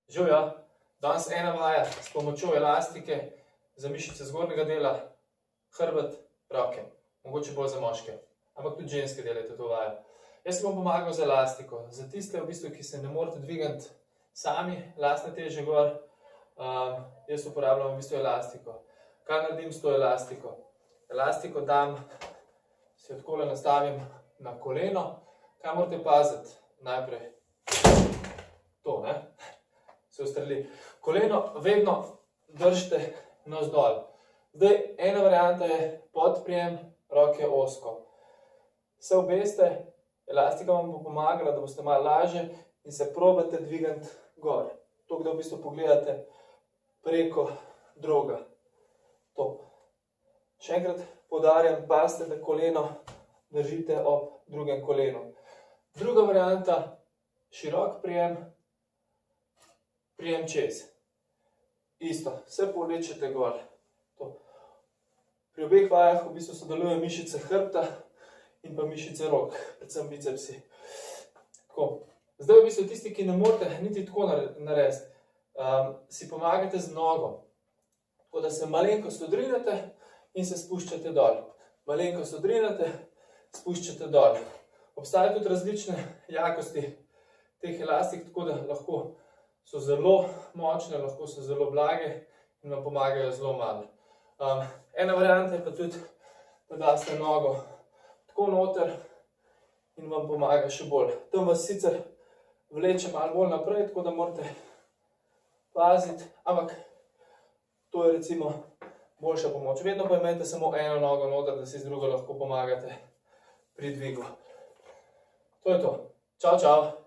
Živjo, danes ena vaja s pomočjo elastike za mišice zgornjega dela, hrbet, roke. Mogoče bolj za moške, ampak tudi ženske delajte to vajo. Jaz si bom pomagal z elastiko. Za tiste, ki se ne morete dvigati sami, lastne teže gor, jaz uporabljam elastiko. Kaj naredim s to elastiko? Elastiko dam, si jo takole nastavim na koleno. Kaj morate paziti? Najprej to, ne? Se ustreli. Koleno vedno držite navzdol. Zdaj, ena varianta je podprijem, roke ozko. Se obeste, elastika vam bo pomagala, da boste malo lažje in se probate dvigati gor. To, da v bistvu pogledate preko droga. To. Še enkrat poudarjam, pazite, da koleno držite ob drugem kolenu. Druga varianta, širok prijem, prijem čez. Isto, se povlečete gor. Pri obeh vajah v bistvu sodelujejo mišice hrbta in pa mišice rok, predvsem bicepsi. Zdaj v bistvu tisti, ki ne morete niti tako narediti, si pomagate z nogo. Tako da se malenkost odrinete in se spuščate dol. Malenkost odrinete, spuščate dol. Obstajajo tudi različne jakosti teh elastik, tako da lahko so zelo močne, lahko so zelo blage in vam pomagajo zelo malo. Ena varianta je pa tudi, da daste nogo tako noter in vam pomaga še bolj. Tam vas sicer vleče malo bolj naprej, tako da morate paziti, ampak to je recimo boljša pomoč. Vedno pa imejte samo eno nogo noter, da si z drugo lahko pomagate pri dvigu. To je to. Čau, čau!